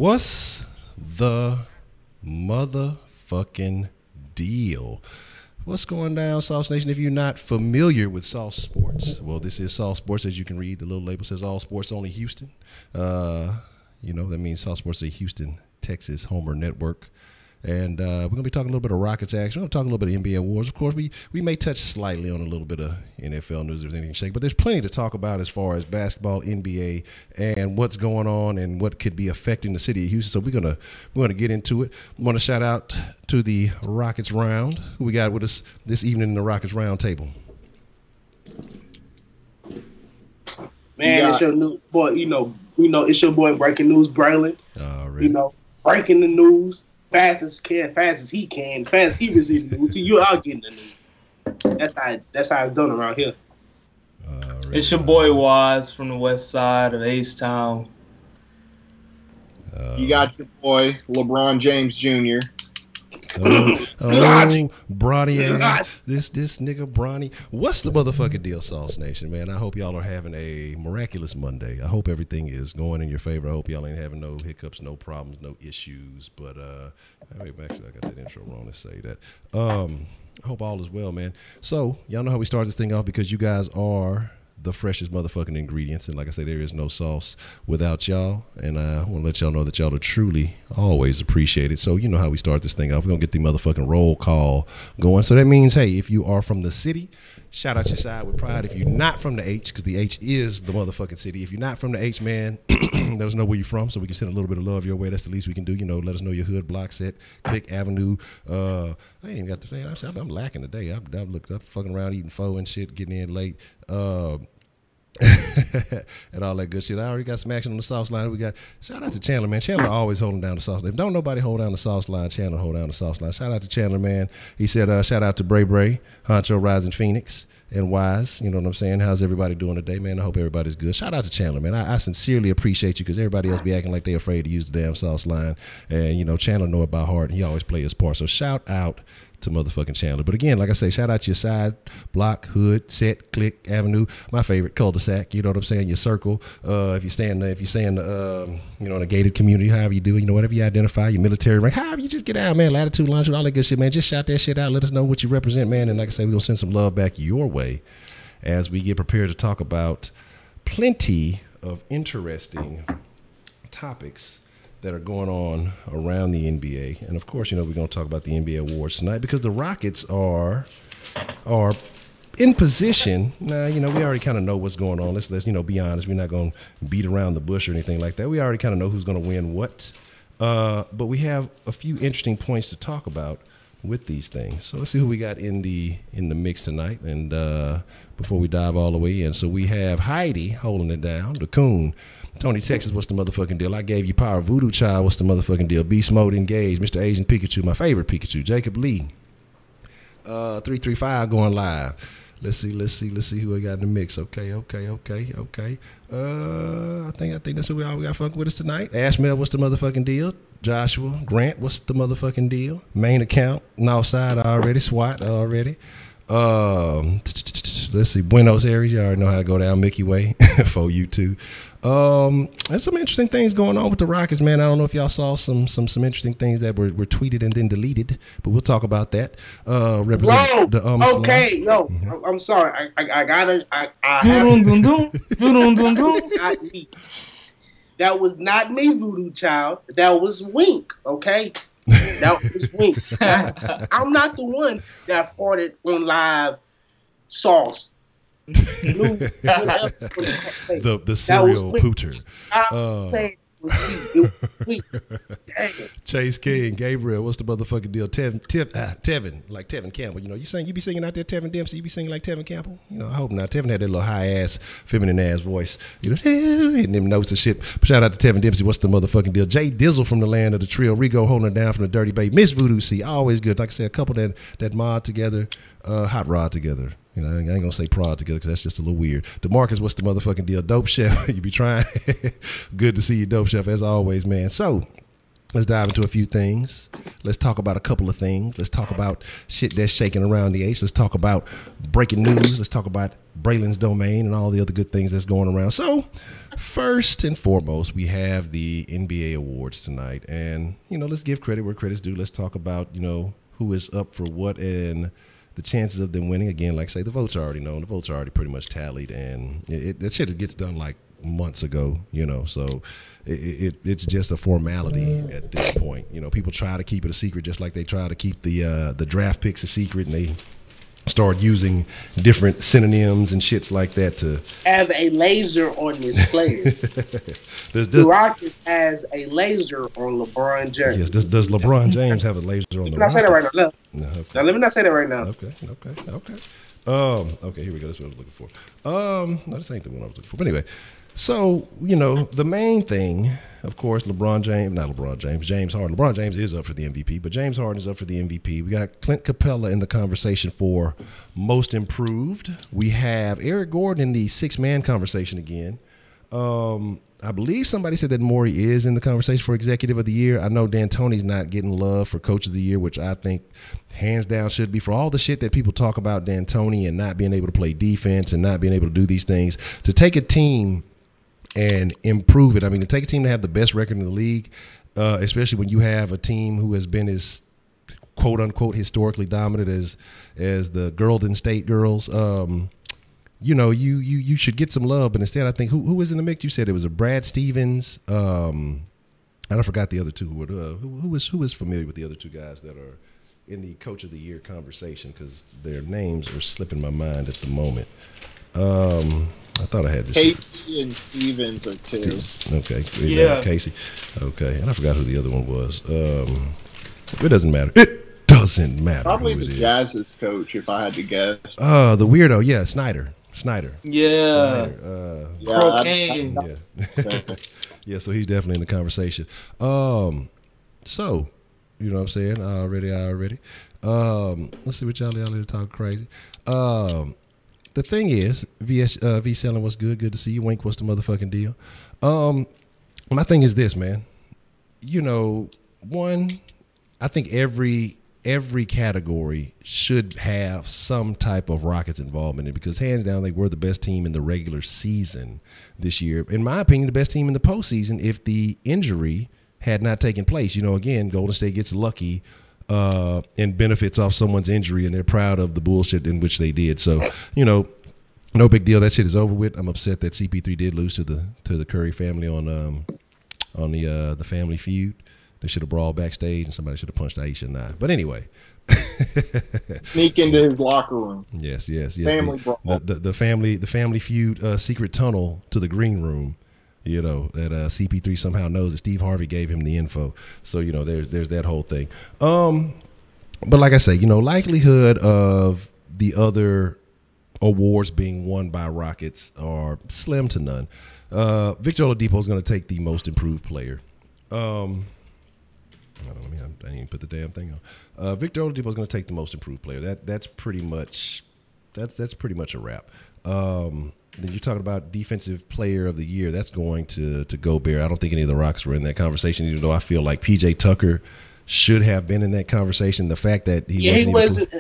What's the motherfucking deal? What's going down, Sauce Nation? If you're not familiar with Sauce Sports, well, this is Sauce Sports. As you can read, the little label says All Sports Only Houston. That means Sauce Sports is a Houston, Texas Homer network. And we're going to be talking a little bit of Rockets action. We're going to talk a little bit of NBA awards. Of course, we may touch slightly on a little bit of NFL news if there's anything to shake. But there's plenty to talk about as far as basketball, NBA, and what's going on and what could be affecting the city of Houston. So we're gonna get into it. I want to shout out to the Rockets Round. Who we got with us this evening in the Rockets Round table? Man, it's your new boy. You know, it's your boy Breaking News Braylon. Really? Breaking the news. Fast as he can, fast as he receives the news. See, you are getting the news. That's how it's done around here. It's your boy Waz from the west side of H-Town. You got your boy LeBron James Jr. Bronny ass. This nigga Bronny. What's the motherfucking deal, Sauce Nation, man? I hope y'all are having a miraculous Monday. I hope everything is going in your favor. I hope y'all ain't having no hiccups, no problems, no issues. But actually, I got that intro wrong to say that. I hope all is well, man. So y'all know how we start this thing off because you guys are the freshest motherfucking ingredients, and like I say, there is no sauce without y'all, and I want to let y'all know that y'all are truly always appreciated. So you know how we start this thing off. We're gonna get the motherfucking roll call going. So that means, hey, if you are from the city, shout out your side with pride. If you're not from the H, because the H is the motherfucking city, if you're not from the H, man, let us know where you're from so we can send a little bit of love your way. That's the least we can do. Let us know your hood, block, set, click, avenue. I ain't even got the thing. I'm lacking today. I've looked up, fucking around, eating pho and shit, getting in late. And all that good shit. I already got some action on the sauce line. We got shout out to Chandler, man. Chandler always holding down the sauce line. If don't nobody hold down the sauce line, Chandler hold down the sauce line. Shout out to Chandler, man. He said shout out to Bray Bray, Honcho, Rising Phoenix, and Wise. You know what I'm saying? How's everybody doing today, man? I hope everybody's good. Shout out to Chandler, man. I sincerely appreciate you because everybody else be acting like they afraid to use the damn sauce line. And Chandler know it by heart. He always play his part. So shout out to motherfucking Chandler. But again, like I say, shout out to your side, block, hood, set, click, avenue. My favorite, cul-de-sac. You know what I'm saying? Your circle. If you stay in the in a gated community, however you do, whatever you identify, your military rank, however you just get out, man. Latitude, longitude, all that good shit, man. Just shout that shit out. Let us know what you represent, man. And like I say, we're gonna send some love back your way as we get prepared to talk about plenty of interesting topics that are going on around the NBA. And of course, we're going to talk about the NBA awards tonight because the Rockets are in position. Now, we already kind of know what's going on. Let's be honest. We're not going to beat around the bush or anything like that. We already kind of know who's going to win what. But we have a few interesting points to talk about with these things. So let's see who we got in the mix tonight. And before we dive all the way in, so we have Heidi holding it down, the coon. Tony, Texas, what's the motherfucking deal? I gave you power. Voodoo Child, what's the motherfucking deal? Beast Mode engaged. Mr. Asian Pikachu, my favorite Pikachu. Jacob Lee. 335 going live. Let's see who we got in the mix. Okay. I think that's who we all got fucking with us tonight. Ashmel, what's the motherfucking deal? Joshua Grant, what's the motherfucking deal? Main account, Northside already, SWAT already. Let's see, Buenos Aires, you already know how to go down Mickey Way for you too. There's some interesting things going on with the Rockets, man. I don't know if y'all saw some interesting things that were tweeted and then deleted, but we'll talk about that. Represent the okay, no, I'm sorry. I gotta. I have, that was not me, Voodoo Child. That was Wink. Okay. That was Wink. I'm not the one that farted on live sauce. the serial pooter. Chase King, Gabriel, what's the motherfucking deal? Tevin, like Tevin Campbell. You be singing out there, Tevin Dempsey. You be singing like Tevin Campbell. I hope not. Tevin had that little high ass, feminine ass voice. Hitting them notes and shit. But shout out to Tevin Dempsey. What's the motherfucking deal? Jay Dizzle from the land of the trio. Rigo holding it down from the Dirty Bay. Miss Voodoo C, always good. Like I said, a couple that mod together, hot rod together. I ain't gonna say prod together because that's just a little weird. DeMarcus, what's the motherfucking deal? Dope Chef, you be trying. Good to see you, Dope Chef, as always, man. So Let's dive into a few things. Let's talk about a couple of things. Let's talk about shit that's shaking around the H. Let's talk about breaking news. Let's talk about Braylon's domain and all the other good things that's going around. So, first and foremost, we have the NBA awards tonight. And, let's give credit where credit's due. Let's talk about, who is up for what and the chances of them winning. Again, like I say, the votes are already known. The votes are already pretty much tallied. And that shit gets done like months ago, so it's just a formality at this point. People try to keep it a secret just like they try to keep the draft picks a secret, and they start using different synonyms and shits like that to have a laser on this player. The Rockets has a laser on LeBron James. Yes, does LeBron James have a laser on the Rockets? Say that right now. No, okay. Now let me not say that right now. Okay. Okay, here we go. That's what I was looking for. No, this ain't the one I was looking for. But anyway, so, the main thing, of course, James Harden. LeBron James is up for the MVP, but James Harden is up for the MVP. We got Clint Capella in the conversation for most improved. We have Eric Gordon in the six-man conversation again. I believe somebody said that Morey is in the conversation for executive of the year. I know D'Antoni's not getting love for coach of the year, which I think hands down should be. For all the shit that people talk about D'Antoni and not being able to play defense and not being able to do these things, to take a team and improve it. I mean, to take a team to have the best record in the league, especially when you have a team who has been as quote unquote historically dominant as the Golden State girls. You should get some love, but instead I think who was in the mix? You said it was a Brad Stevens. I forgot the other two. Who is familiar with the other two guys that are in the coach of the year conversation, because their names are slipping my mind at the moment. I thought I had this. Casey and Stevens are two. Okay. Yeah. Casey. Okay. And I forgot who the other one was. It doesn't matter. It doesn't matter. Probably the Jazz's coach, if I had to guess. The weirdo. Yeah, Snyder. Yeah. Cocaine. Yeah, so he's definitely in the conversation. So, you know what I'm saying? Already. Let's see what y'all are talking crazy. The thing is, V selling was good. Good to see you. Wink, what's the motherfucking deal? My thing is this, man. One, I think every category should have some type of Rockets involvement in it, because hands down they were the best team in the regular season this year. In my opinion, the best team in the postseason if the injury had not taken place. Again, Golden State gets lucky and benefits off someone's injury, and they're proud of the bullshit in which they did. So, no big deal. That shit is over with. I'm upset that CP3 did lose to the Curry family on the Family Feud. They should have brawled backstage, and somebody should have punched Aisha and I. But anyway, sneak into his locker room. Yes. Family brawl. The Family Feud secret tunnel to the green room. That CP3 somehow knows that Steve Harvey gave him the info. So, there's that whole thing. But like I say, likelihood of the other awards being won by Rockets are slim to none. Victor Oladipo is going to take the most improved player. I didn't even put the damn thing on. Victor Oladipo is going to take the most improved player. That's pretty much a wrap. Then you're talking about defensive player of the year. That's going to Gobert. I don't think any of the Rockets were in that conversation, even though I feel like PJ Tucker should have been in that conversation. The fact that he wasn't.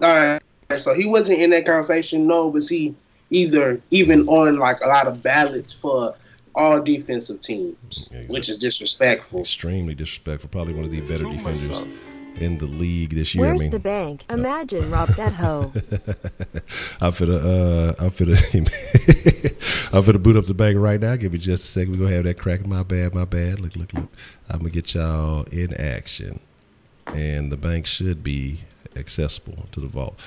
All right, so he wasn't in that conversation. No, but he even on like a lot of ballots for all defensive teams, which is disrespectful. Extremely disrespectful. Probably one of the better defenders in the league this year. Where's the bank? Imagine rob that hoe. I'm finna boot up the bank right now. Give me just a second. We're gonna have that crack. My bad. Look. I'm gonna get y'all in action. And the bank should be accessible to the vault.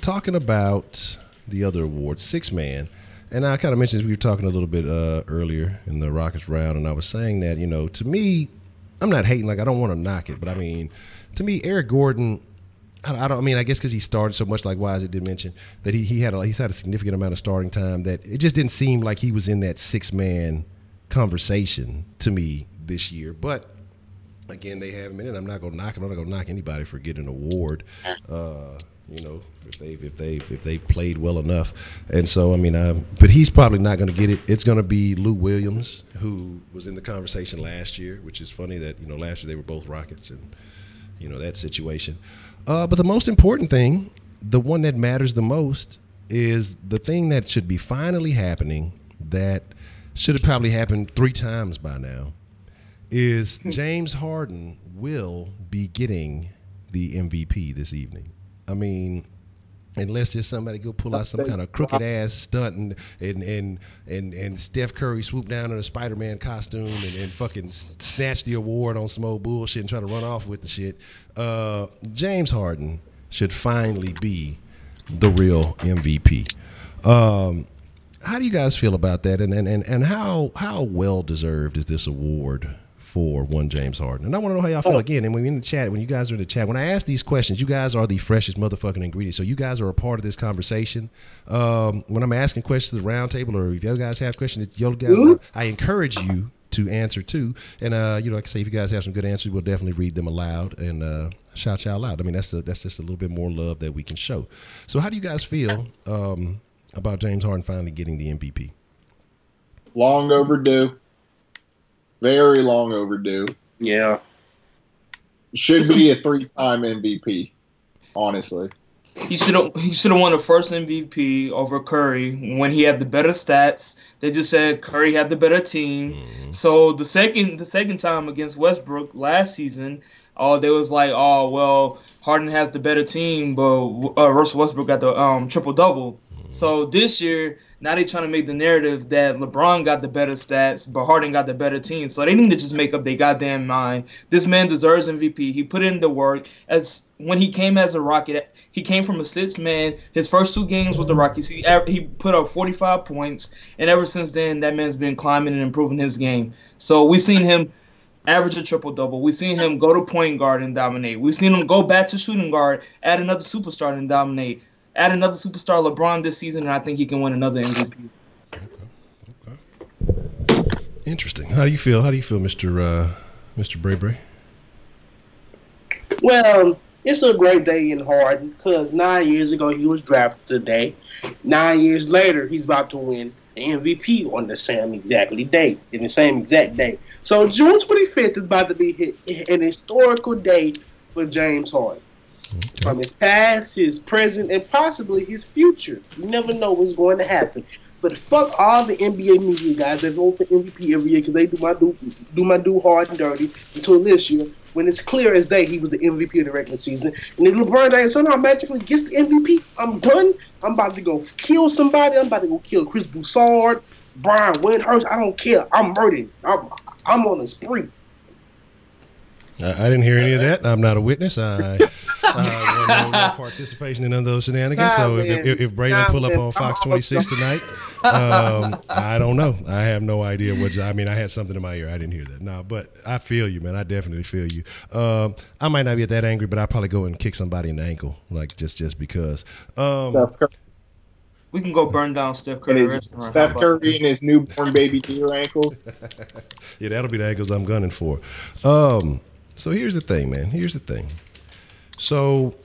Talking about the other awards, six man. And I kind of mentioned this, we were talking a little bit earlier in the Rockets round, and I was saying that, to me, I'm not hating, like I don't want to knock it, but I mean, to me, Eric Gordon, I guess because he started so much, like Wise did mention, that he's had a significant amount of starting time, that it just didn't seem like he was in that six-man conversation to me this year. But Again, they haven't been, and I'm not gonna knock. I'm not gonna knock anybody for getting an award. If they've played well enough, and so I mean, but he's probably not going to get it. It's going to be Lou Williams, who was in the conversation last year, which is funny that last year they were both Rockets, and that situation. But the most important thing, the one that matters the most, is the thing that should be finally happening. That should have probably happened 3 times by now. Is James Harden will be getting the MVP this evening. I mean, unless there's somebody go pull out some kind of crooked ass stunt and Steph Curry swoop down in a Spider-Man costume and fucking snatch the award on some old bullshit and try to run off with the shit. James Harden should finally be the real MVP. How do you guys feel about that? And how well deserved is this award for one James Harden? And I want to know how y'all feel again. And when you guys are in the chat, when I ask these questions, you guys are the freshest motherfucking ingredients. So you guys are a part of this conversation. When I'm asking questions to the round table, or if you guys have questions, I encourage you to answer too. And like I say, if you guys have some good answers, we'll definitely read them aloud and shout y'all out. I mean, that's just a little bit more love that we can show. So how do you guys feel about James Harden finally getting the MVP? Long overdue. Very long overdue. Yeah. Should be a 3-time MVP, honestly. He should have won the first MVP over Curry when he had the better stats. They just said Curry had the better team. Mm-hmm. So the second time against Westbrook last season, they was like, oh well, Harden has the better team, but Russell Westbrook got the triple-double. Mm-hmm. So this year, now they're trying to make the narrative that LeBron got the better stats, but Harden got the better team. So they need to just make up their goddamn mind. This man deserves MVP. He put in the work. As when he came as a Rocket, he came from a 6th man. His first 2 games with the Rockets, he put up 45 points, and ever since then, that man's been climbing and improving his game. So we've seen him average a triple-double. We've seen him go to point guard and dominate. We've seen him go back to shooting guard, add another superstar and dominate. Add another superstar, LeBron, this season, and I think he can win another MVP. Okay. Interesting. How do you feel, Mr. Bray Bray? Well, it's a great day in Harden because 9 years ago he was drafted today. 9 years later, he's about to win the MVP on the same exact day. So June 25th is about to be an historical day for James Harden. Okay. From his past, his present, and possibly his future. You never know what's going to happen. But fuck all the NBA media guys that vote for MVP every year because they do my dude hard and dirty until this year when it's clear as day he was the MVP of the regular season. And if LeBron James somehow magically gets the MVP, I'm done. I'm about to go kill somebody. I'm about to go kill Chris Broussard, Brian Windhurst. I don't care. I'm murdering. I'm on a spree. I didn't hear any of that. I'm not a witness. No participation in none of those shenanigans. So if Braylon pull up on Fox 26 tonight, I don't know. I have no idea what. I mean, I had something in my ear. I didn't hear that. No, but I feel you, man. I definitely feel you. I might not be that angry, but I'll probably go and kick somebody in the ankle, like just because. We can go burn down Steph Curry. Steph Curry and his newborn baby deer ankle. Yeah, that'll be the ankles I'm gunning for. So here's the thing, man. Here's the thing. So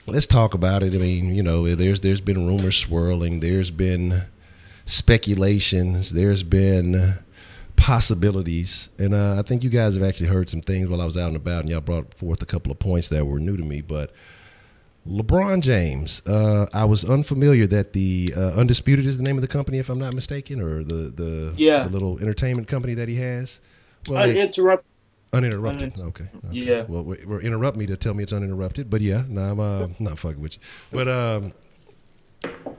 let's talk about it. I mean, there's been rumors swirling. There's been speculations. There's been possibilities. And I think you guys have actually heard some things while I was out and about, and y'all brought forth a couple of points that were new to me. But LeBron James, I was unfamiliar that the Undisputed is the name of the company, if I'm not mistaken, or the little entertainment company that he has. Well, Uninterrupted. Okay. Yeah. Well, we're interrupt me to tell me it's uninterrupted, but yeah, no, I'm not fucking with you. But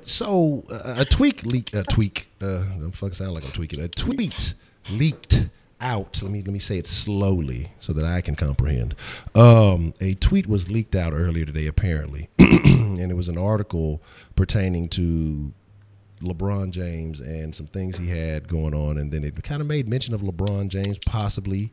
so a tweet leaked. Don't fucking sound like I'm tweaking. A tweet leaked out. Let me say it slowly so that I can comprehend. A tweet was leaked out earlier today, apparently, and it was an article pertaining to LeBron James and some things he had going on, and then it kind of made mention of LeBron James possibly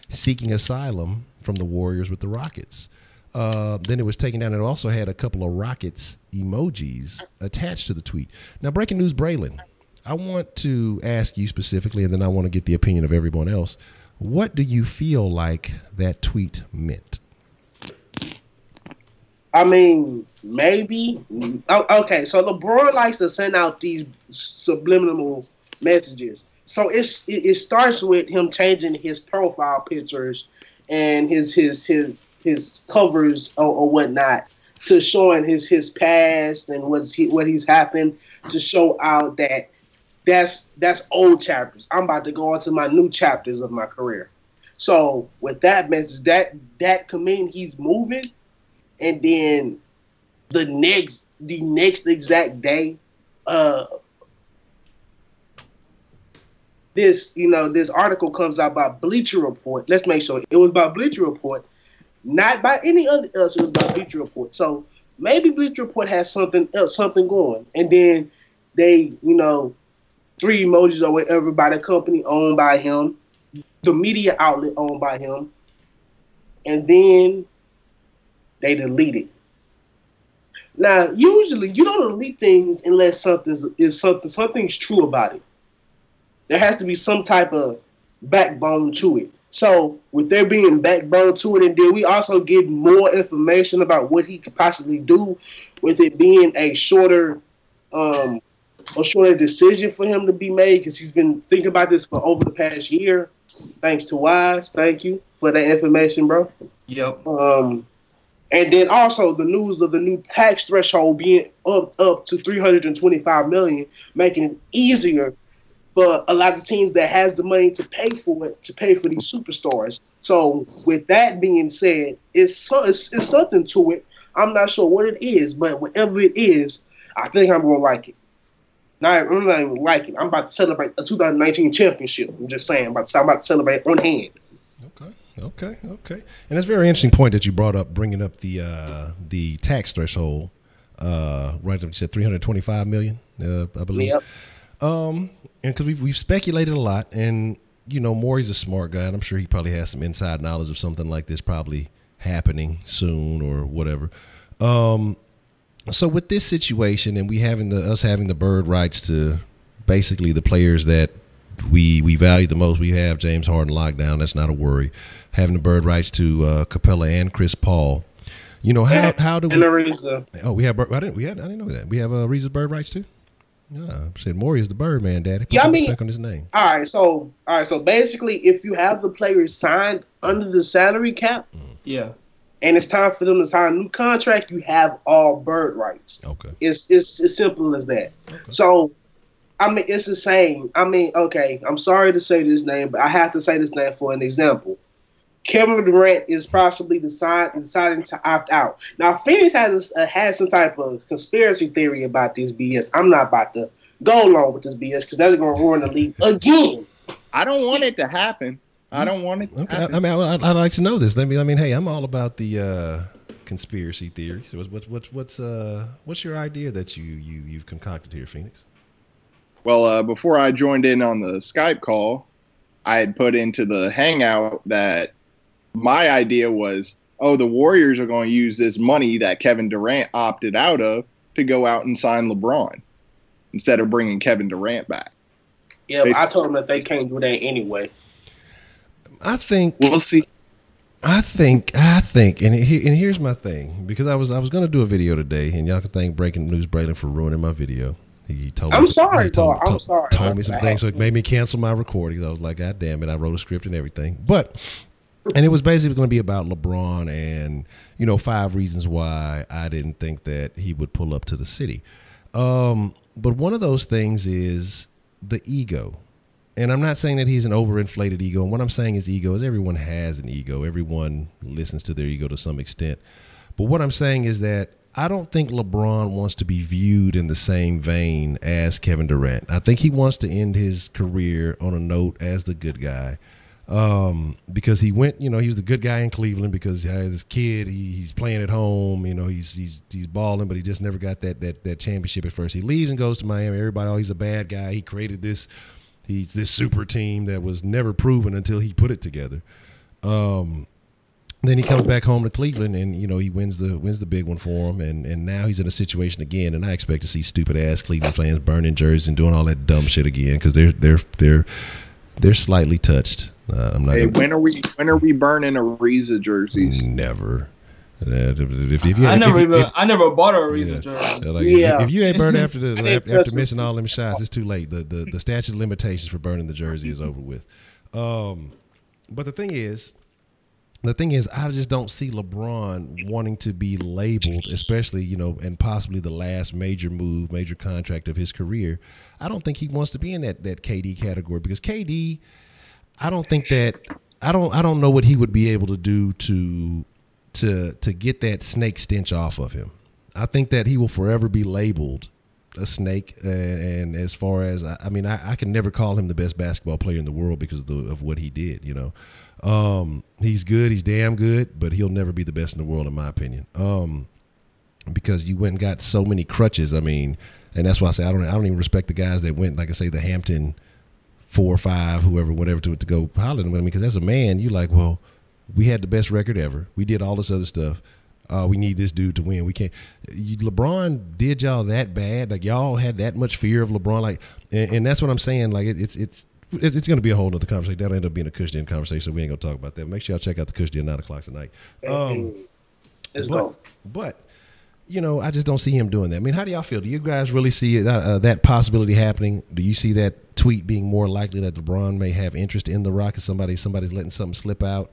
seeking asylum from the Warriors with the Rockets. Then it was taken down. It also had a couple of Rockets emojis attached to the tweet. Now, breaking news, Braylon, I want to ask you specifically, and then I want to get the opinion of everyone else. What do you feel like that tweet meant? I mean, maybe. Okay, so LeBron likes to send out these subliminal messages. So it starts with him changing his profile pictures and his covers or whatnot to showing his past and what he's happened, to show out that that's old chapters. I'm about to go into my new chapters of my career. So with that message, that could mean he's moving. And then the next exact day, this article comes out by Bleacher Report. Let's make sure it was by Bleacher Report, not by any other else. It was by Bleacher Report. So maybe Bleacher Report has something going. And then they, 3 emojis or whatever by the company owned by him, the media outlet owned by him, and then they delete it. Now, usually you don't delete things unless something's true about it. There has to be some type of backbone to it. So, with there being backbone to it, and then we also get more information about what he could possibly do, with it being a shorter decision for him to be made, because he's been thinking about this for over the past year. Thanks to Wise, thank you for that information, bro. Yep. And then also the news of the new tax threshold being up to $325 million, making it easier for a lot of teams that has the money to pay for it, to pay for these superstars. So with that being said, it's something to it. I'm not sure what it is, but whatever it is, I think I'm going to like it. I'm not even like it. I'm about to celebrate a 2019 championship. I'm just saying. I'm about to celebrate on hand. Okay. And it's a very interesting point that you brought up, bringing up the tax threshold. Right, you said $325 million, I believe. Yep. And because we've speculated a lot, and Maury's a smart guy, and I'm sure he probably has some inside knowledge of something like this probably happening soon or whatever. So with this situation, and us having the bird rights to basically the players that we value the most, we have James Harden locked down. That's not a worry. Having the bird rights to Capella and Chris Paul. How do we? And Ariza. Oh, we have. I didn't know that. We have Ariza's bird rights too. Yeah, I said Maury is the Birdman, Daddy. Put some respect on his name. All right. So basically, if you have the players signed under the salary cap, yeah, and it's time for them to sign a new contract, you have all bird rights. Okay. It's as simple as that. Okay. So, it's the same. Okay, I'm sorry to say this name, but I have to say this name for an example. Kevin Durant is possibly deciding to opt out. Now, Phoenix has some type of conspiracy theory about this BS. I'm not about to go along with this BS because that's going to ruin the league again. I don't want it to happen. I don't want it to happen. I'd like to know this. Hey, I'm all about the conspiracy theories. So what's your idea that you've concocted here, Phoenix? Well, before I joined in on the Skype call, I had put into the Hangout that my idea was, the Warriors are going to use this money that Kevin Durant opted out of to go out and sign LeBron instead of bringing Kevin Durant back. Yeah, but I told them that they can't do that anyway. I think we'll see. I think, and here's my thing, because I was going to do a video today, and y'all can thank Breaking News Braylon for ruining my video. He told me. I'm sorry. Told me some things, so it made me cancel my recording. I was like, God damn it! I wrote a script and everything, and it was basically going to be about LeBron and 5 reasons why I didn't think that he would pull up to the city. But one of those things is the ego. And I'm not saying that he's an overinflated ego. And what I'm saying is ego is everyone has an ego. Everyone listens to their ego to some extent. But what I'm saying is that I don't think LeBron wants to be viewed in the same vein as Kevin Durant. I think he wants to end his career on a note as the good guy. Because he went, he was the good guy in Cleveland because he had his kid, he's playing at home, he's balling, but he just never got that championship at first. He leaves and goes to Miami. Everybody, he's a bad guy. He created this super team that was never proven until he put it together. Then he comes back home to Cleveland and, he wins the big one for him. And now he's in a situation again. And I expect to see stupid ass Cleveland fans burning jerseys and doing all that dumb shit again because they're slightly touched I'm not. Hey, when are we burning Ariza jerseys? Never. I never bought a Ariza jersey. If you ain't burned after missing all them shots, it's too late. The statute of limitations for burning the jersey is over with. But the thing is, I just don't see LeBron wanting to be labeled, especially, and possibly the last major contract of his career. I don't think he wants to be in that KD category, because KD, I don't know what he would be able to do to get that snake stench off of him. I think that he will forever be labeled a snake. And as far as, I can never call him the best basketball player in the world because of what he did, He's good. He's damn good, but he'll never be the best in the world, in my opinion. Because you went and got so many crutches. And that's why I say I don't even respect the guys that went, like I say, the Hampton 4 or 5, whatever, to go hollering with me. Because as a man, you like, well, we had the best record ever. We did all this other stuff. We need this dude to win. We can't. LeBron did y'all that bad? Like, y'all had that much fear of LeBron? Like, and that's what I'm saying. Like, it's going to be a whole other conversation. That'll end up being a Kush Den conversation, so we ain't going to talk about that. Make sure y'all check out the Kush Den 9 o'clock tonight. Let's go. But, I just don't see him doing that. How do y'all feel? Do you guys really see that possibility happening? Do you see that tweet being more likely that LeBron may have interest in the Rockets? Somebody's letting something slip out?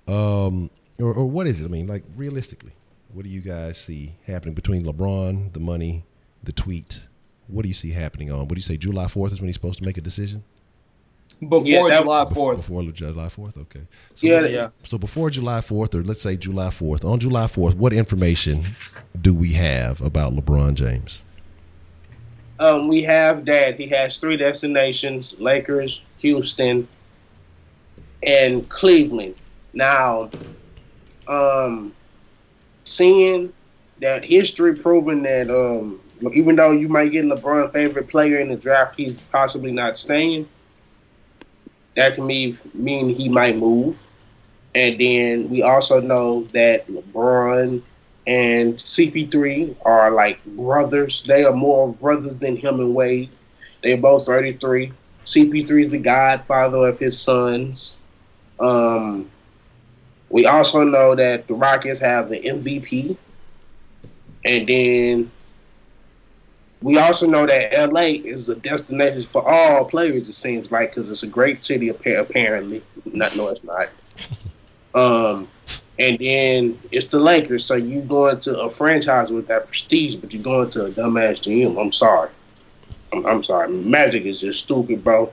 Or what is it? Like, realistically, what do you guys see happening between LeBron, the money, the tweet? What do you see happening on? What do you say, July 4th is when he's supposed to make a decision? Before July 4th. Before July 4th, okay. So So before July 4th, or let's say July 4th. On July 4th, what information do we have about LeBron James? We have that he has 3 destinations: Lakers, Houston, and Cleveland. Now, seeing that history proving that even though you might get LeBron's favorite player in the draft, he's possibly not staying. That can mean he might move. And then we also know that LeBron and CP3 are like brothers. They are more brothers than him and Wade. They're both 33. CP3 is the godfather of his sons. We also know that the Rockets have the MVP. And then we also know that LA is a destination for all players, it seems like, because it's a great city, apparently. No, it's not. And then it's the Lakers, so you going to a franchise with that prestige, but you're going to a dumbass GM. I'm sorry. I'm sorry. Magic is just stupid, bro.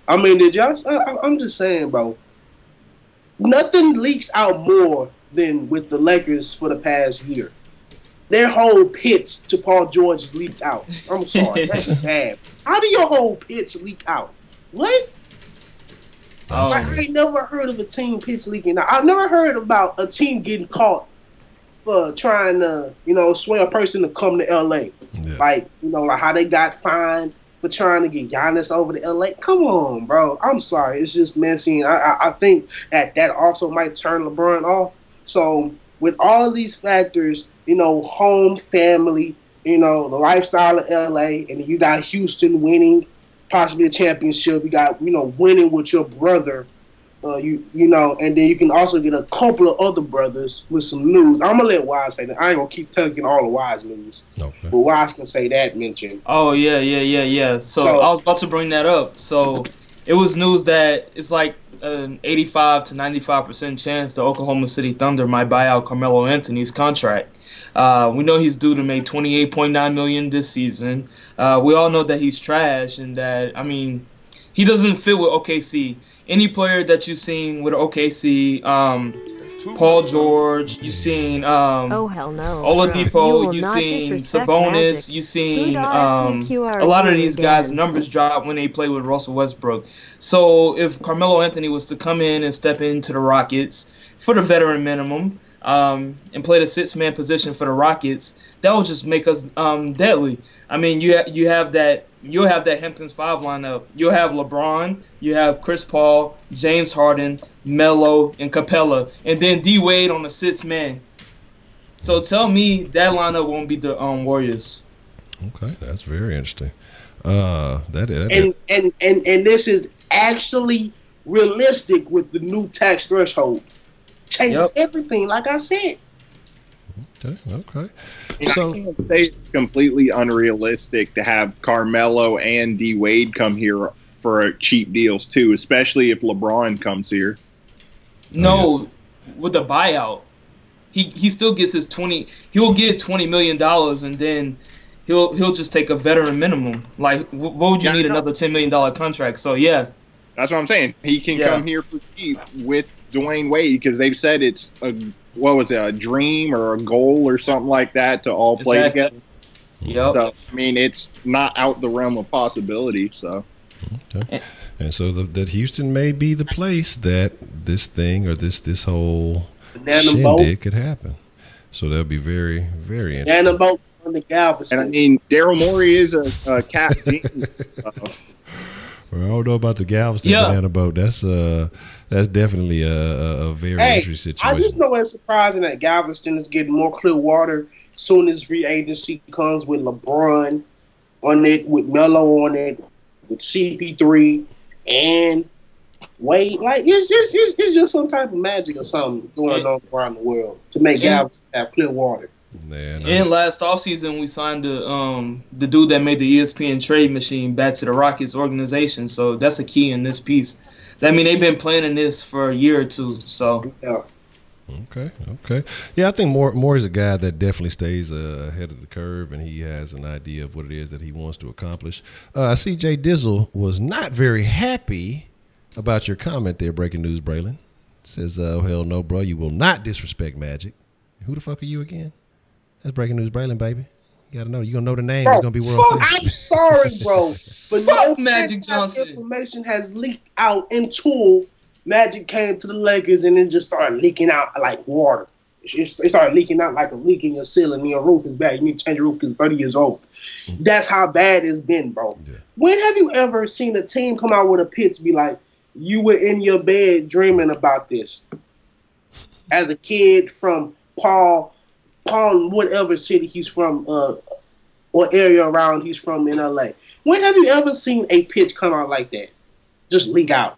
Did y'all? I'm just saying, bro. Nothing leaks out more than with the Lakers for the past year. Their whole pitch to Paul George leaked out. I'm sorry. That's bad. How do your whole pitch leak out? What? I ain't never heard of a team pitch leaking out. I've never heard about a team getting caught for trying to, sway a person to come to L.A. Yeah. Like how they got fined for trying to get Giannis over to L.A. Come on, bro. I'm sorry. It's just messy. I think that also might turn LeBron off. So with all of these factors, home, family, the lifestyle of LA, and you got Houston winning possibly a championship. You got, winning with your brother, and then you can also get a couple of other brothers with some news. I'm going to let Wise say that. I ain't going to keep telling all the Wise news. Okay. But Wise can say that mention. Oh, yeah. So I was about to bring that up. So it was news that it's like an 85 to 95% chance the Oklahoma City Thunder might buy out Carmelo Anthony's contract. We know he's due to make $28.9 million this season. We all know that he's trash and that, he doesn't fit with OKC. Any player that you've seen with OKC, Paul George, you've seen oh hell no, Oladipo, you've seen Sabonis, you've seen a lot of these guys' numbers drop when they play with Russell Westbrook. So if Carmelo Anthony was to come in and step into the Rockets for the veteran minimum, and play the 6-man position for the Rockets, that will just make us deadly. You have that Hamptons 5 lineup. You'll have LeBron, you have Chris Paul, James Harden, Melo, and Capella, and then D Wade on the 6-man. So tell me that lineup won't be the Warriors. Okay, that's very interesting. And this is actually realistic with the new tax threshold. Changes everything, like I said. Okay. So I can't say it's completely unrealistic to have Carmelo and D Wade come here for cheap deals too, especially if LeBron comes here. No, with the buyout, he still gets his 20. He'll get $20 million, and then he'll just take a veteran minimum. Like, what would you need another $10 million contract? So yeah, that's what I'm saying. He can come here for cheap with Dwayne Wade because they've said it's a dream or a goal or something like that to all play together. Yep. So, I mean, it's not out the realm of possibility. So, okay. And so that Houston may be the place that this thing or this whole shindig could happen. So that'll be very, very interesting. On the Galveston. And I mean, Daryl Morey is a captain. Well, I don't know about the Galveston banana boat. That's definitely a very interesting situation. I just know it's surprising that Galveston is getting more clear water soon as free agency comes with LeBron on it, with Melo on it, with CP3 and Wade. Like it's just some type of magic or something going on around the world to make Galveston have clear water. And last offseason, we signed the dude that made the ESPN trade machine back to the Rockets organization. So that's a key in this piece. I mean, they've been planning this for a year or two. So Okay. Yeah, I think Moore is a guy that definitely stays ahead of the curve, and he has an idea of what it is that he wants to accomplish. I see Jay Dizzle was not very happy about your comment there, Breaking News Braylon. Says, hell no, bro, you will not disrespect Magic. Who the fuck are you again? That's Breaking News Braylon, baby. You gotta know. You gonna know the name. Bro, it's gonna be world famous. I'm sorry, bro, but no Magic Johnson information has leaked out until Magic came to the Lakers, and then just started leaking out like water. It started leaking out like a leak in your ceiling. Your roof is bad. You need to change your roof because it's 30 years old. Mm-hmm. That's how bad it's been, bro. Yeah. When have you ever seen a team come out with a pitch be like, you were in your bed dreaming about this as a kid from Paul, whatever city he's from, or area around he's from in LA. When have you ever seen a pitch come out like that? Just leak out.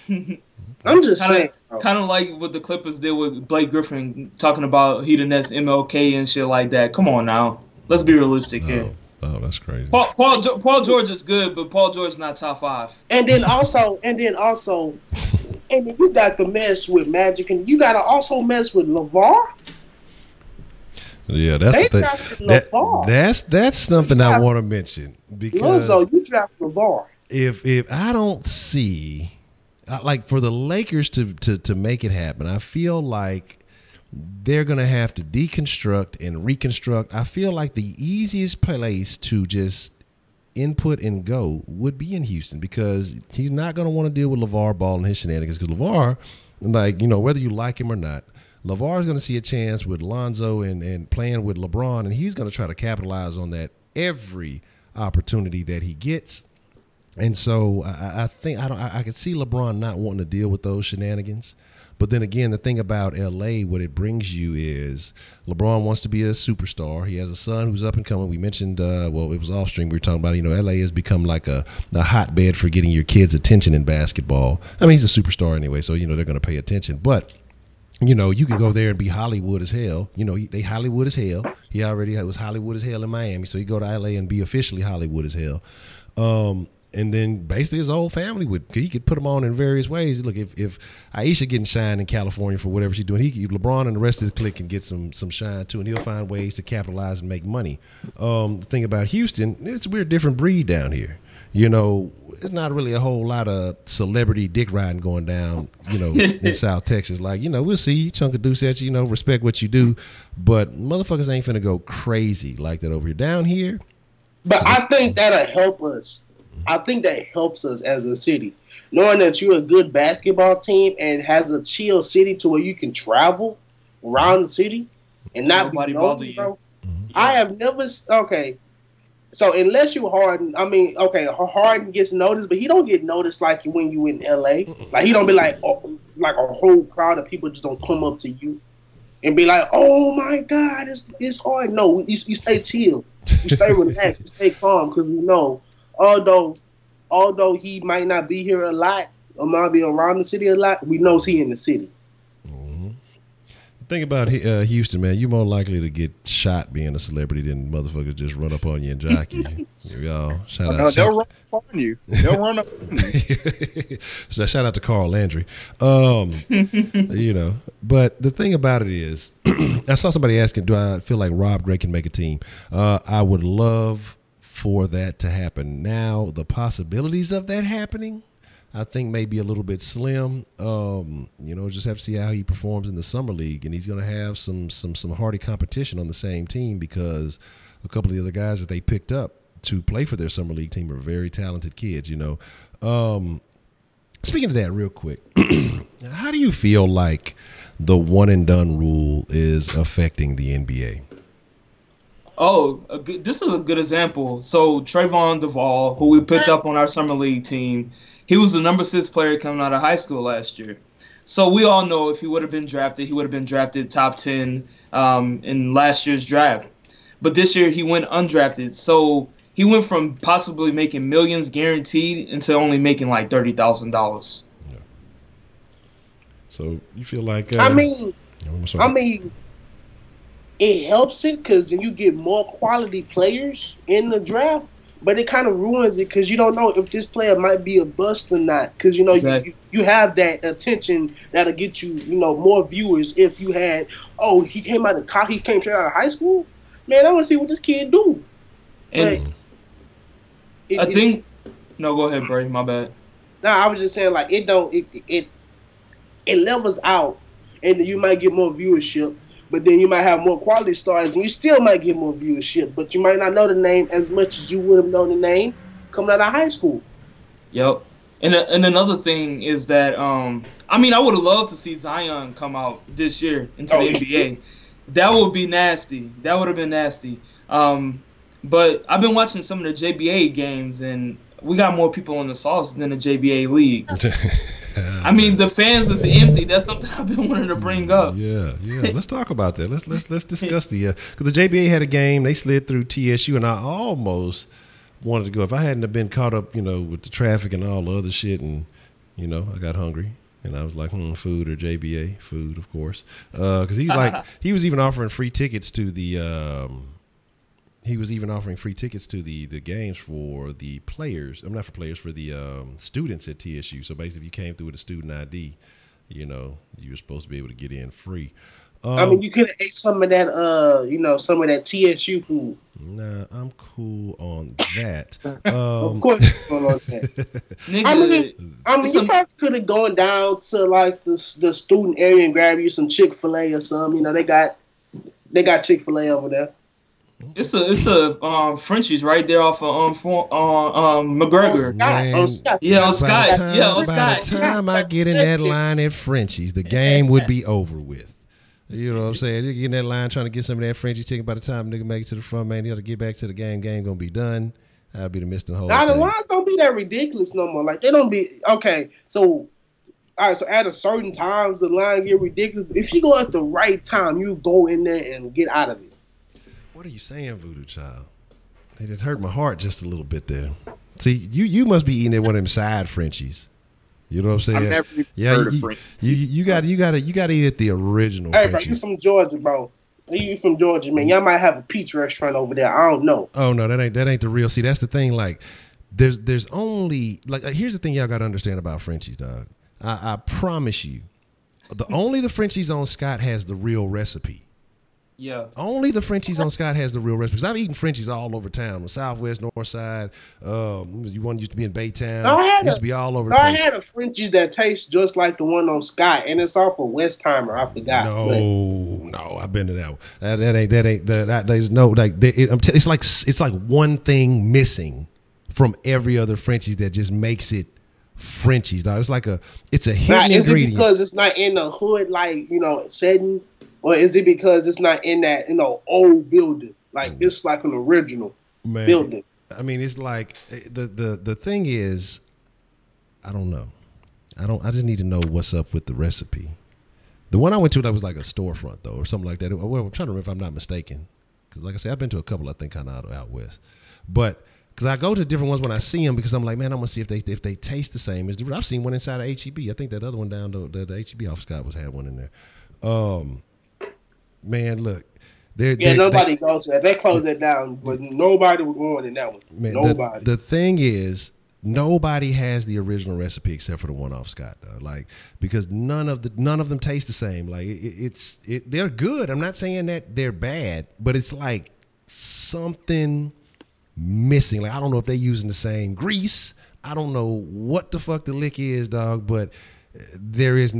Okay. I'm just saying. Kind of like what the Clippers did with Blake Griffin talking about he the next MLK and shit like that. Come on now. Let's be realistic here. Oh, that's crazy. Paul George is good, but Paul George is not top 5. And then also, and then you got to mess with Magic, and you got to also mess with LeVar. Yeah, that's the thing. That's something I want to mention because you draft LeVar. If I don't see, like, for the Lakers to make it happen, I feel like they're going to have to deconstruct and reconstruct. I feel like the easiest place to just input and go would be in Houston because he's not going to want to deal with LeVar Ball and his shenanigans because LeVar, like, whether you like him or not, LeVar is going to see a chance with Lonzo and playing with LeBron, and he's going to try to capitalize on that every opportunity that he gets. And so I think I could see LeBron not wanting to deal with those shenanigans. But then again, the thing about L.A., what it brings you is LeBron wants to be a superstar. He has a son who's up and coming. We mentioned, it was off stream. We were talking about, L.A. has become like a hotbed for getting your kids' attention in basketball. I mean, he's a superstar anyway, so, they're going to pay attention. But, you can go there and be Hollywood as hell. They Hollywood as hell. He already was Hollywood as hell in Miami, so he go to L.A. and be officially Hollywood as hell. And then basically his whole family he could put them on in various ways. Look, if Aisha getting shine in California for whatever she's doing, LeBron and the rest of his clique can get some shine too, and he'll find ways to capitalize and make money. The thing about Houston, we're a different breed down here. It's not really a whole lot of celebrity dick riding going down, in South Texas. Like, we'll see, chunk of deuce at you, respect what you do, but motherfuckers ain't finna go crazy like that over here. Down here. But I think that'll help us. I think that helps us as a city, knowing that you're a good basketball team and has a chill city to where you can travel around the city and not be noticed, bro. I have never So unless you Harden, Harden gets noticed, but he don't get noticed like when you in LA. Like he don't be like a whole crowd of people just don't come up to you and be like, "Oh my God, it's Harden." No, you stay chill, you stay relaxed, you stay calm because we know. Although he might not be here a lot, might be around the city a lot, we know he in the city. Think about Houston, man. You're more likely to get shot being a celebrity than motherfuckers just run up on you and jock you. Y'all, shout out. They'll run up on you. They'll run up on you. So shout out to Carl Landry. You know, but the thing about it is, I saw somebody asking, do I feel like Rob Gray can make a team? I would love for that to happen. Now, the possibilities of that happening, I think maybe a little bit slim. You know, just have to see how he performs in the summer league, and he's going to have some hardy competition on the same team because a couple of the other guys that they picked up to play for their summer league team are very talented kids. You know, speaking of that, real quick, how do you feel like the one and done rule is affecting the NBA? Oh, this is a good example. So Trayvon Duvall, who we picked up on our summer league team. He was the number 6 player coming out of high school last year. So we all know if he would have been drafted, he would have been drafted top 10 in last year's draft. But this year he went undrafted. So he went from possibly making millions guaranteed into only making like $30,000. Yeah. So you feel like I mean, it helps it because then you get more quality players in the draft. But it kind of ruins it because you don't know if this player might be a bust or not. Because, you know, exactly. you have that attention that'll get you, you know, more viewers if you had, he came straight out of high school? Man, I want to see what this kid do. And no, go ahead, Bray. My bad. Nah, I was just saying, like, it levels out and you might get more viewership. But then you might have more quality stars, and you still might get more viewership. But you might not know the name as much as you would have known the name coming out of high school. Yep. And another thing is that, I mean, I would have loved to see Zion come out this year into the NBA. That would be nasty. That would have been nasty. But I've been watching some of the JBA games, and we got more people in the sauce than the JBA league. I mean, the fans is empty. That's something I've been wanting to bring up. Yeah. Let's talk about that. Let's discuss because the JBA had a game. They slid through TSU, and I almost wanted to go. If I hadn't have been caught up, you know, with the traffic and all the other shit, and you know, I got hungry, and I was like, food or JBA, food, of course, because he was even offering free tickets to the. He was even offering free tickets to the games for the players. I'm not for players, for the students at TSU. So basically, if you came through with a student ID, you know, you were supposed to be able to get in free. I mean, you could have ate some of that, some of that TSU food. Nah, I'm cool on that. Of course, you're cool on that. I mean, you probably could have gone down to like the student area and grab you some Chick-fil-A or something. You know, they got Chick-fil-A over there. It's a Frenchies right there off of McGregor. On Scott. Yeah, on Scott. By the time I get in that line at Frenchies, the game would be over with. You know what I'm saying? You get in that line trying to get some of that Frenchies chicken. By the time nigga make it to the front, man, you have to get back to the game. Game gonna be done. I'll be the missing whole now, thing. the lines don't be that ridiculous no more. Like, they don't be – okay, so all right, so at a certain times, the line get ridiculous. If you go at the right time, you go in there and get out of it. What are you saying, Voodoo Child? It just hurt my heart just a little bit there. See, you must be eating at one of them side Frenchies. You know what I'm saying? I've never heard of French. You got to eat at the original Hey, Frenchies. bro, you from Georgia, bro. You from Georgia, man. Y'all might have a pizza restaurant over there. I don't know. Oh no, that ain't the real. See, that's the thing. Like, there's only like here's the thing y'all got to understand about Frenchies, dog. I promise you, the Frenchies on Scott has the real recipe. Yeah. Only the Frenchies on Scott has the real recipe. Because I've eaten Frenchies all over town, the Southwest, North Side. One used to be in Baytown. Used to be all over the place. I had a Frenchies that tastes just like the one on Scott, and it's off of Westheimer. I forgot. No, I've been to that one. There's no like. It's like one thing missing from every other Frenchies that just makes it Frenchies. Dog. It's a hidden ingredient. Is it because it's not in the hood, like setting? Or is it because it's not in that, old building? Like, it's like an original building. I mean, it's like the thing is, I don't know. I just need to know what's up with the recipe. The one I went to, that was like a storefront though, or something like that. Well, I'm trying to remember if I'm not mistaken, because like I said, I've been to a couple. I think kind of out west, but Because I go to different ones when I see them because I'm like, man, I'm gonna see if they taste the same. I've seen one inside of HEB. I think that other one down the HEB off Scott had one in there. Man, look. Nobody goes there. They closed that down, but nobody was going in that one. Man, nobody. The thing is, nobody has the original recipe except for the one off Scott, though. Like, because none of them taste the same. Like they're good. I'm not saying that they're bad, but it's like something missing. Like, I don't know if they're using the same grease. I don't know what the fuck the lick is, dog. But there's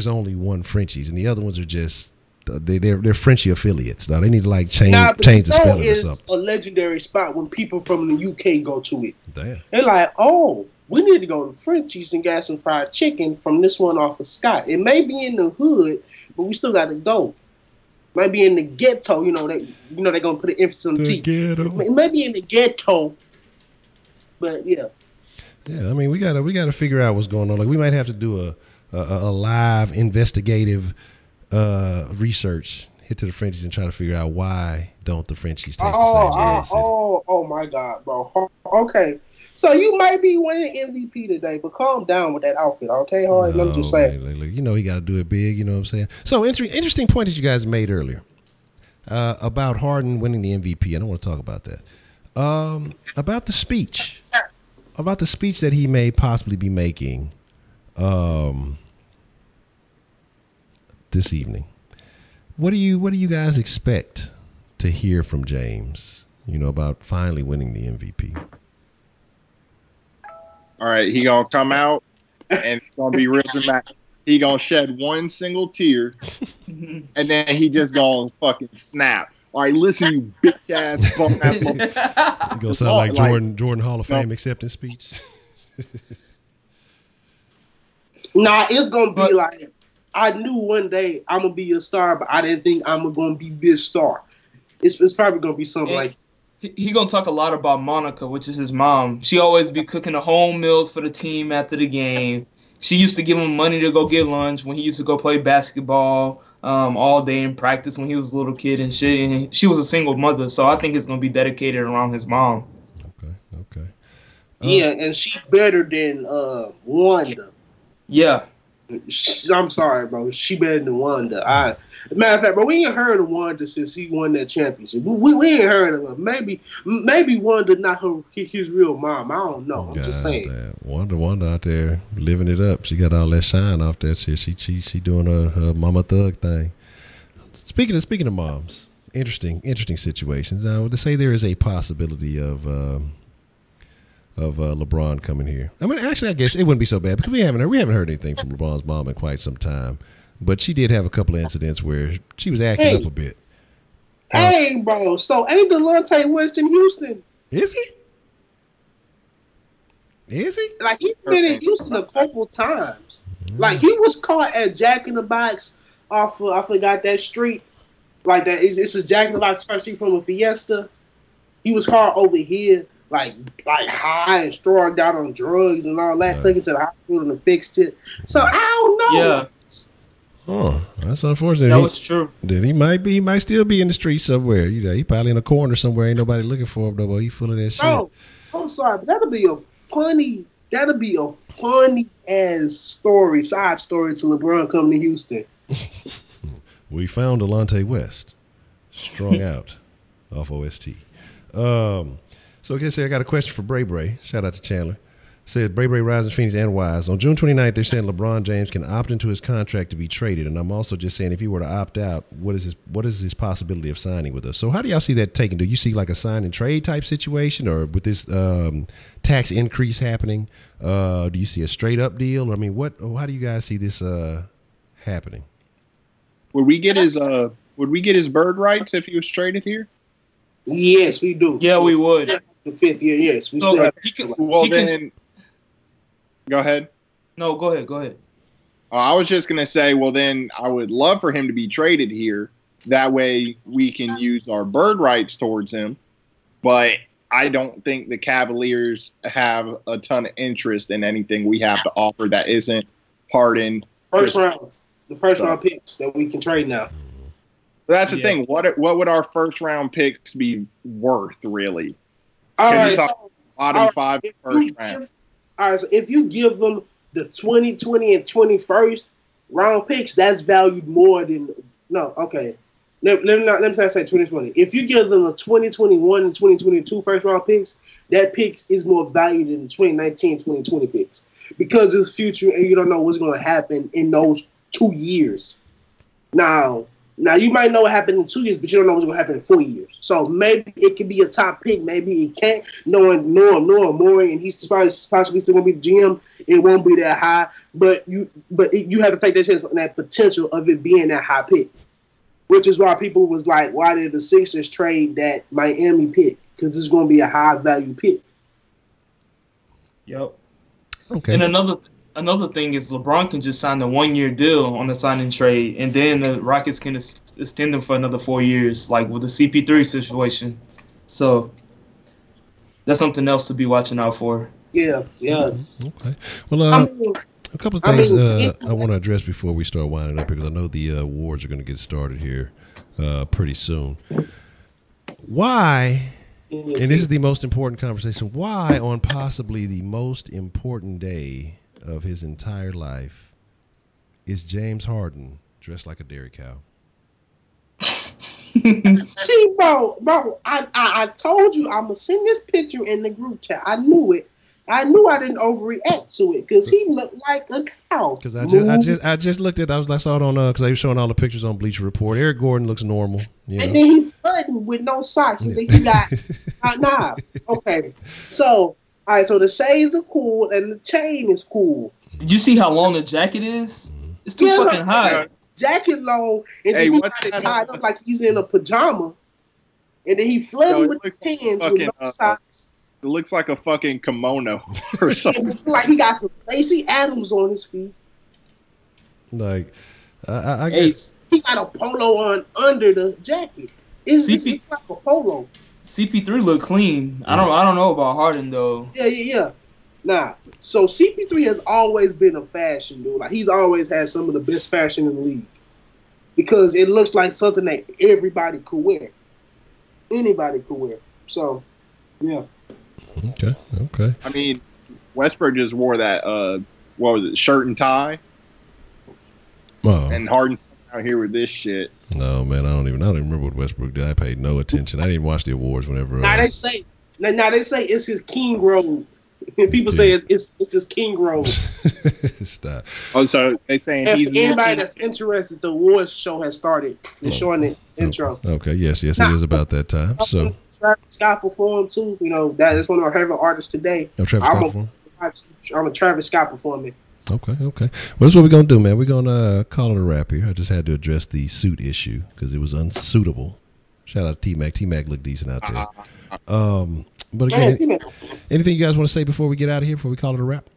only one Frenchies, and the other ones are just. They're Frenchie affiliates. Now they need to like change the spelling or something. A legendary spot when people from the UK go to it. Damn. They're like, oh, we need to go to Frenchie's and get some fried chicken from this one off of Scott. It may be in the hood, but we still got to go. Might be in the ghetto. They're gonna put an emphasis on the T. Ghetto. It may be in the ghetto, but yeah. Yeah, I mean, we gotta figure out what's going on. Like, we might have to do a live investigative research, hit to the Frenchies and try to figure out why don't the Frenchies taste the same. Oh my God, bro. Okay, so you might be winning MVP today, but calm down with that outfit, okay? All right, let me just say. Look, he got to do it big. You know what I'm saying? So interesting point that you guys made earlier about Harden winning the MVP. I don't want to talk about that. About the speech that he may possibly be making. This evening, what do you guys expect to hear from James? About finally winning the MVP. All right, he gonna come out and it's gonna be real dramatic. He gonna shed one single tear, and then he just gonna fucking snap. All right, listen, you bitch ass bum ass. He gonna sound like Jordan Hall of Fame acceptance speech. Nah, it's gonna be like. I knew one day I'm gonna be a star, but I didn't think I'm gonna be this star. It's probably gonna be something like. He gonna talk a lot about Monica, which is his mom. She always be cooking the home meals for the team after the game. She used to give him money to go get lunch when he used to go play basketball all day in practice when he was a little kid and shit. And she was a single mother, so I think it's gonna be dedicated around his mom. Okay. Yeah, and she's better than Wanda. Yeah. I'm sorry, bro. She better than Wanda. Matter of fact, bro, we ain't heard of Wanda since he won that championship. We ain't heard of her. Maybe Wanda not his real mom. I don't know. I'm just saying. Wanda out there living it up. She got all that shine off that shit. She doing her mama thug thing. Speaking of moms, interesting situations. Now, to say there is a possibility of LeBron coming here. I mean, actually, I guess it wouldn't be so bad because we haven't heard anything from LeBron's mom in quite some time. But she did have a couple of incidents where she was acting up a bit. Hey, bro. So ain't Delonte West in Houston? Is he? Like, he's been in Houston a couple times. Like, he was caught at Jack in the Box off of, I forgot that street. Like, that it's a Jack in the Box street from a Fiesta. He was caught over here. Like high and strung out on drugs and all that, taken to the hospital and fixed it. So I don't know. Yeah. Oh, that's unfortunate. That was true. Then he might still be in the street somewhere. He probably in a corner somewhere. Ain't nobody looking for him though. But he full of that shit. Oh, I'm sorry, but that'll be a funny ass side story to LeBron coming to Houston. We found Delonte West strung out off OST. So I guess I got a question for Bray Bray. Shout out to Chandler. Said Bray Bray, Rising Phoenix, and Wise. On June 29th, they're saying LeBron James can opt into his contract to be traded. And I'm also just saying if he were to opt out, what is his possibility of signing with us? So how do y'all see that taken? Do you see like a sign and trade type situation, or with this tax increase happening? Do you see a straight up deal? I mean, how do you guys see this happening? Would we get his bird rights if he was traded here? Yes, we do. Yeah, we would. The 5th year, yes. We still go ahead. No, go ahead. I was just going to say, well, then I would love for him to be traded here. That way we can use our bird rights towards him. But I don't think the Cavaliers have a ton of interest in anything we have to offer that isn't Harden. The first round picks that we can trade now. That's the thing. What would our first round picks be worth, really? All Can right, you talk so, bottom all right, five if first you round? give- all right, so if you give them the 2020 and 21st round picks, that's valued more than no. Okay, let me not say 2020. If you give them the 2021 and 2022 first round picks, that picks is more valued than the 2019 2020 picks because it's future and you don't know what's going to happen in those 2 years. Now you might know what happened in 2 years, but you don't know what's going to happen in 4 years. So maybe it could be a top pick, maybe it can't. Knowing Maury, and he's possibly still going to be the GM, it won't be that high. But you have to take that chance on that potential of it being that high pick, which is why people was like, why did the Sixers trade that Miami pick? Because it's going to be a high value pick. Yep. Okay. And another thing is LeBron can just sign a 1-year deal on a signing trade, and then the Rockets can extend them for another 4 years, like with the CP3 situation. So that's something else to be watching out for. Yeah. Okay. Well, I mean, a couple of things I want to address before we start winding up because I know the awards are going to get started here pretty soon. Why, and this is the most important conversation, why on possibly the most important day of his entire life is James Harden dressed like a dairy cow? See, bro, I told you I'm gonna send this picture in the group chat. I knew it. I knew I didn't overreact to it because he looked like a cow. Because I just looked at I saw it on because they were showing all the pictures on Bleacher Report. Eric Gordon looks normal, you know. And then he flooding with no socks. And then he got nah. Okay, so all right, so the shades are cool and the chain is cool. Did you see how long the jacket is? It's too fucking high. Jacket long, and Hey, then he what's got it that tied up like he's in a pajama, and then he flooding with the pants with no socks. It looks like a fucking kimono or something. Like he got some Stacey Adams on his feet. Like, I guess He got a polo on under the jacket. It's like a polo. CP3 look clean. I don't know about Harden though. Yeah. Nah. So CP3 has always been a fashion dude. Like he's always had some of the best fashion in the league because it looks like something that everybody could wear. Anybody could wear. So, yeah. Okay. I mean, Westbrook just wore that what was it, shirt and tie, and Harden out here with this shit. No, man, I don't even remember what Westbrook did. I paid no attention. I didn't watch the awards whenever. Now they say it's his king robe. People say it's his king robe. Stop. Oh, so they saying if he's anybody that's interested, the awards show has started. They're showing the intro. Okay, yes, it is about that time. So Travis Scott performed too. You know that's one of our favorite artists today. Travis Scott performed? I'm a Travis Scott performer. Okay. Well, that's what we're going to do, man. We're going to call it a wrap here. I just had to address the suit issue because it was unsuitable. Shout out to T-Mac. T-Mac looked decent out there. But again, anything you guys want to say before we get out of here, before we call it a wrap?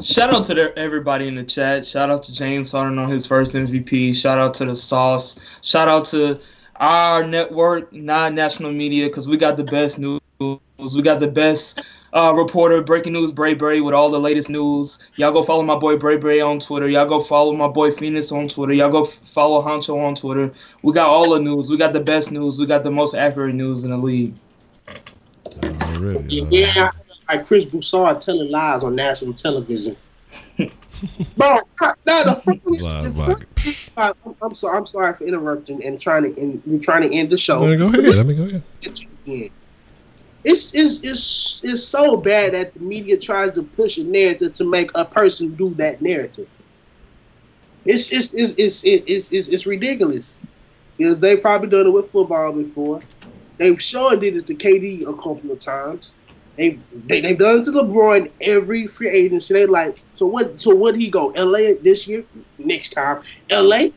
Shout out to everybody in the chat. Shout out to James Harden on his first MVP. Shout out to the Sauce. Shout out to our network, non-national media, because we got the best news. We got the best reporter, Breaking News Bray Bray, with all the latest news. Y'all go follow my boy Bray Bray on Twitter. Y'all go follow my boy Phoenix on Twitter. Y'all go follow Honcho on Twitter. We got all the news. We got the best news. We got the most accurate news in the league. Yeah, like Chris Broussard telling lies on national television. Bro, I'm sorry for interrupting and trying to end the show. Go ahead. Let me go ahead. It's so bad that the media tries to push a narrative to make a person do that narrative. It's ridiculous because they've probably done it with football before. They've sure did it to KD a couple of times. They've done it to LeBron every free agency. They like so what he go LA this year, next time LA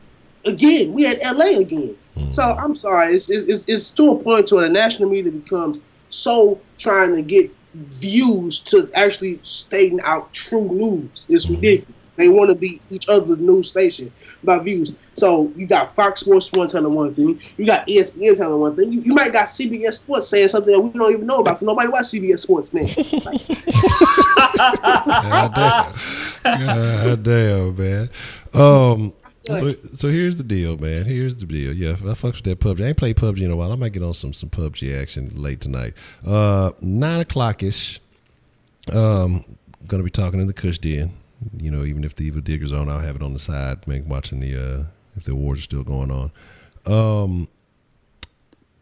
again. We had LA again. So I'm sorry. It's to a point where the national media becomes so trying to get views to actually stating out true news. It's ridiculous. They want to be each other's news station about views. So you got Fox Sports 1 telling one thing. You got ESPN telling one thing. You might got CBS Sports saying something that we don't even know about. Nobody watch CBS Sports now. God damn, man. So here's the deal, man. Here's the deal. Yeah, I fucks with that PUBG. I ain't played PUBG in a while. I might get on some PUBG action late tonight. 9:00ish. Gonna be talking in the Kush Den. You know, even if the Evil Digger's on, I'll have it on the side, watching the if the awards are still going on.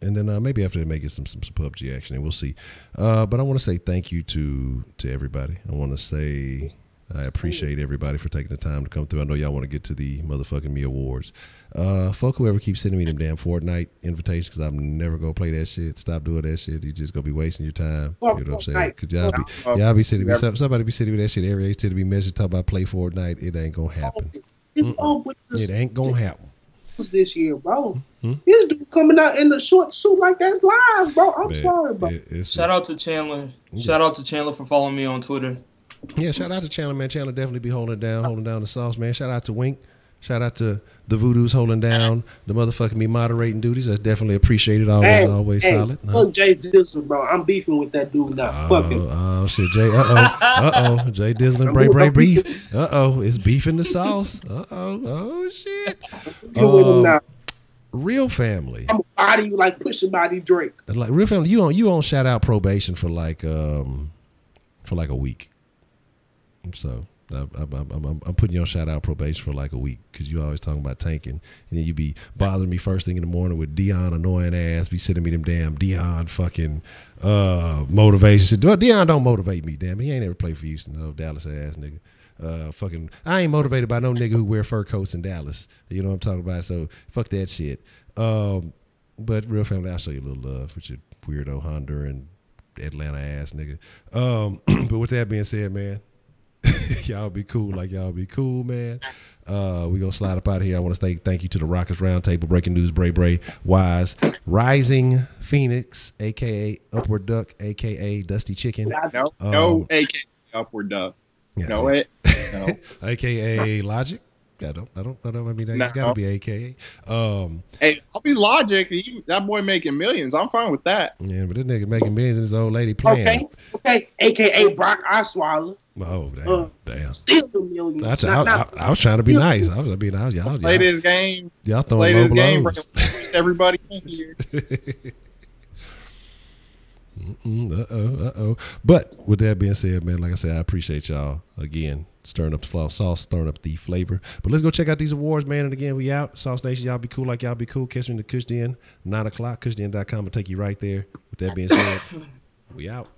And then maybe after they may get some PUBG action, and we'll see. But I want to say thank you to everybody. I want to say I appreciate everybody for taking the time to come through. I know y'all want to get to the motherfucking me awards. Fuck whoever keeps sending me them damn Fortnite invitations, because I'm never gonna play that shit. Stop doing that shit. You just gonna be wasting your time. You know what I'm saying? Because y'all be sending me somebody be sending me that shit every day to be messaged talking about play Fortnite. It ain't gonna happen. It ain't gonna happen this year, bro. This dude coming out in a short suit like that's live, bro. I'm sorry, bro. Shout out to Chandler. Shout out to Chandler for following me on Twitter. Yeah, shout out to Chandler, man. Chandler definitely be holding down the sauce, man. Shout out to Wink. Shout out to the Voodoo's holding down the motherfucking me moderating duties. That's definitely appreciated. Always solid. Fuck Jay Dizzle, bro. I'm beefing with that dude now. Fuck him. Oh shit, Jay. Jay Dizzle and Bray beef. It's beef in the sauce. Oh shit. Real family. I'm a body like pushing body Drake. Like real family. You on shout out probation for like a week. So I'm putting you on shout out probation for like a week because you always talking about tanking, and then you be bothering me first thing in the morning with Dion annoying ass, be sending me them damn Dion fucking motivation. Well, Dion don't motivate me, damn it. He ain't ever played for Houston, no Dallas ass nigga. I ain't motivated by no nigga who wear fur coats in Dallas. You know what I'm talking about? So fuck that shit. But real family, I'll show you a little love with your weirdo Honda and Atlanta ass nigga. But with that being said, man, y'all be cool like y'all be cool, man. We gonna slide up out of here. I want to say thank you to the Rockets Roundtable, Breaking News, Bray, Wise, Rising Phoenix, aka Upward Duck, aka Dusty Chicken. No, aka Upward Duck. Yeah, no, aka Logic. I don't. I mean, it's gotta be AKA. Hey, I'll be Logic. That boy making millions. I'm fine with that. Yeah, but this nigga making millions and his old lady playing. Okay. AKA Brock Osweiler. Oh damn! Still the millions. I was trying to be nice. I was being out. Y'all play this game. Y'all throwing low blows. Everybody in here. But with that being said, man, like I said, I appreciate y'all again stirring up the sauce, stirring up the flavor. But let's go check out these awards, man. And again, we out. Sauce Nation, y'all be cool like y'all be cool. Catch me in the Kush Den, 9:00. KushDen.com will take you right there. With that being said, we out.